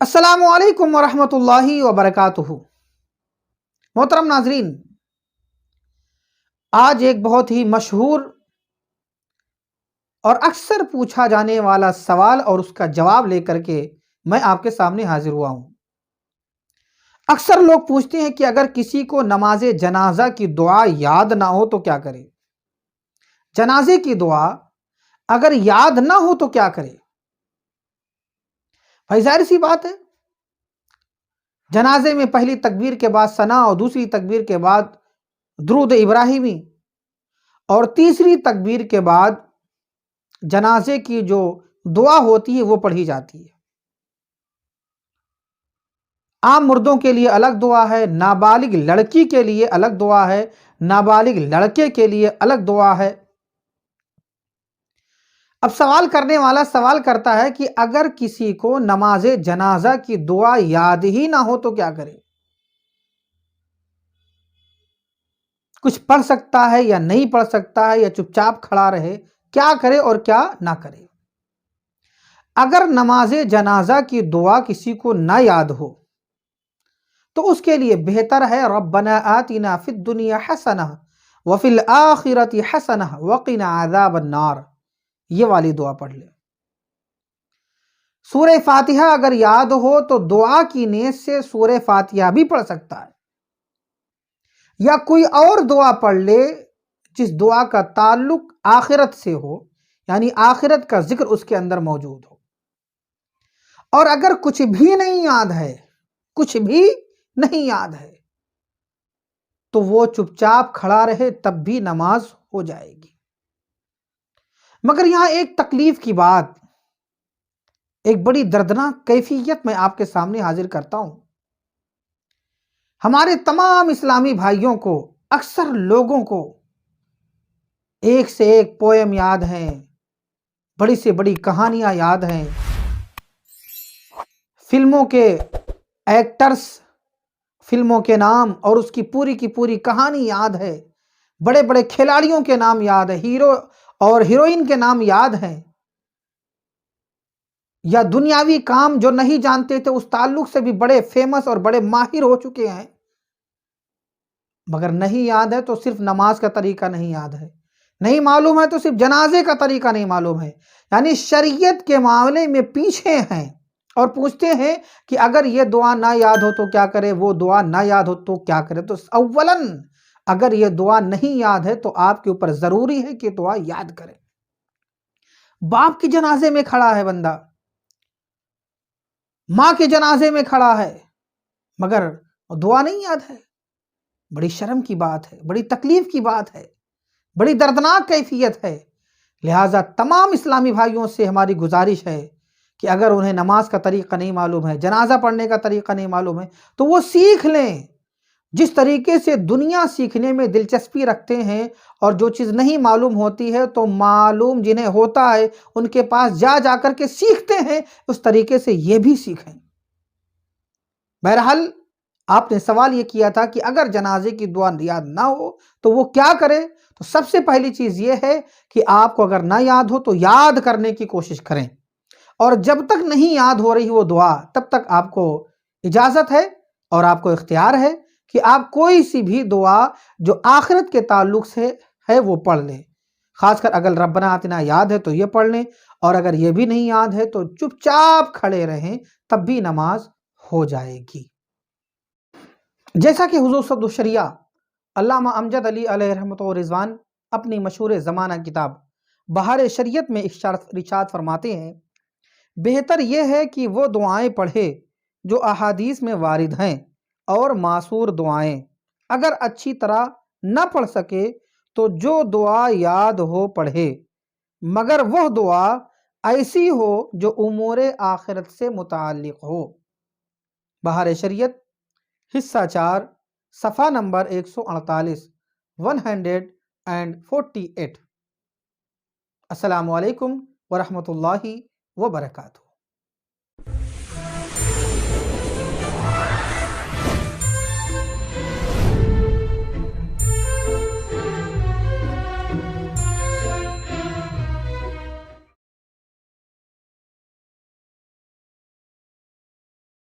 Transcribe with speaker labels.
Speaker 1: السلام علیکم ورحمۃ اللہ وبرکاتہ۔ محترم ناظرین، آج ایک بہت ہی مشہور اور اکثر پوچھا جانے والا سوال اور اس کا جواب لے کر کے میں آپ کے سامنے حاضر ہوا ہوں۔ اکثر لوگ پوچھتے ہیں کہ اگر کسی کو نماز جنازہ کی دعا یاد نہ ہو تو کیا کرے؟ جنازے کی دعا اگر یاد نہ ہو تو کیا کرے؟ بھائی ظاہر سی بات ہے، جنازے میں پہلی تکبیر کے بعد ثنا اور دوسری تکبیر کے بعد درود ابراہیمی اور تیسری تکبیر کے بعد جنازے کی جو دعا ہوتی ہے وہ پڑھی جاتی ہے۔ عام مردوں کے لیے الگ دعا ہے، نابالغ لڑکی کے لیے الگ دعا ہے، نابالغ لڑکے کے لیے الگ دعا ہے۔ اب سوال کرنے والا سوال کرتا ہے کہ اگر کسی کو نماز جنازہ کی دعا یاد ہی نہ ہو تو کیا کرے؟ کچھ پڑھ سکتا ہے یا نہیں پڑھ سکتا ہے یا چپ چاپ کھڑا رہے؟ کیا کرے اور کیا نہ کرے؟ اگر نماز جنازہ کی دعا کسی کو نہ یاد ہو تو اس کے لیے بہتر ہے ربنا آتنا فی الدنیا حسنہ وفی الآخرۃ حسنہ وقنا عذاب النار، یہ والی دعا پڑھ لے۔ سورہ فاتحہ اگر یاد ہو تو دعا کی نیت سے سورہ فاتحہ بھی پڑھ سکتا ہے، یا کوئی اور دعا پڑھ لے جس دعا کا تعلق آخرت سے ہو، یعنی آخرت کا ذکر اس کے اندر موجود ہو۔ اور اگر کچھ بھی نہیں یاد ہے، کچھ بھی نہیں یاد ہے تو وہ چپ چاپ کھڑا رہے تب بھی نماز ہو جائے گی۔ مگر یہاں ایک تکلیف کی بات، ایک بڑی دردناک کیفیت میں آپ کے سامنے حاضر کرتا ہوں۔ ہمارے تمام اسلامی بھائیوں کو، اکثر لوگوں کو ایک سے ایک پوئم یاد ہیں، بڑی سے بڑی کہانیاں یاد ہیں، فلموں کے ایکٹرز، فلموں کے نام اور اس کی پوری کہانی یاد ہے، بڑے بڑے کھلاڑیوں کے نام یاد ہے، ہیرو اور ہیروئن کے نام یاد ہیں، یا دنیاوی کام جو نہیں جانتے تھے اس تعلق سے بھی بڑے فیمس اور بڑے ماہر ہو چکے ہیں، مگر نہیں یاد ہے تو صرف نماز کا طریقہ نہیں یاد ہے، نہیں معلوم ہے تو صرف جنازے کا طریقہ نہیں معلوم ہے، یعنی شریعت کے معاملے میں پیچھے ہیں اور پوچھتے ہیں کہ اگر یہ دعا نہ یاد ہو تو کیا کرے، وہ دعا نہ یاد ہو تو کیا کرے۔ تو اولاً اگر یہ دعا نہیں یاد ہے تو آپ کے اوپر ضروری ہے کہ دعا یاد کرے۔ باپ کے جنازے میں کھڑا ہے بندہ، ماں کے جنازے میں کھڑا ہے، مگر دعا نہیں یاد ہے، بڑی شرم کی بات ہے، بڑی تکلیف کی بات ہے، بڑی دردناک کیفیت ہے۔ لہٰذا تمام اسلامی بھائیوں سے ہماری گزارش ہے کہ اگر انہیں نماز کا طریقہ نہیں معلوم ہے، جنازہ پڑھنے کا طریقہ نہیں معلوم ہے تو وہ سیکھ لیں۔ جس طریقے سے دنیا سیکھنے میں دلچسپی رکھتے ہیں اور جو چیز نہیں معلوم ہوتی ہے تو معلوم جنہیں ہوتا ہے ان کے پاس جا کر کے سیکھتے ہیں، اس طریقے سے یہ بھی سیکھیں۔ بہرحال آپ نے سوال یہ کیا تھا کہ اگر جنازے کی دعا یاد نہ ہو تو وہ کیا کرے؟ تو سب سے پہلی چیز یہ ہے کہ آپ کو اگر نہ یاد ہو تو یاد کرنے کی کوشش کریں، اور جب تک نہیں یاد ہو رہی وہ دعا تب تک آپ کو اجازت ہے اور آپ کو اختیار ہے کہ آپ کوئی سی بھی دعا جو آخرت کے تعلق سے ہے وہ پڑھ لیں۔ خاص کر اگر ربنا آتنا یاد ہے تو یہ پڑھ لیں، اور اگر یہ بھی نہیں یاد ہے تو چپ چاپ کھڑے رہیں، تب بھی نماز ہو جائے گی۔ جیسا کہ حضور صدر الشریعہ علامہ امجد علی علیہ رحمۃ و رضوان اپنی مشہور زمانہ کتاب بہار شریعت میں ارشاد فرماتے ہیں، بہتر یہ ہے کہ وہ دعائیں پڑھے جو احادیث میں وارد ہیں اور معصور دعائیں، اگر اچھی طرح نہ پڑھ سکے تو جو دعا یاد ہو پڑھے، مگر وہ دعا ایسی ہو جو امور آخرت سے متعلق ہو۔ بہار شریعت حصہ 4 صفحہ نمبر 148 148۔ السلام علیکم ورحمۃ اللہ وبرکاتہ۔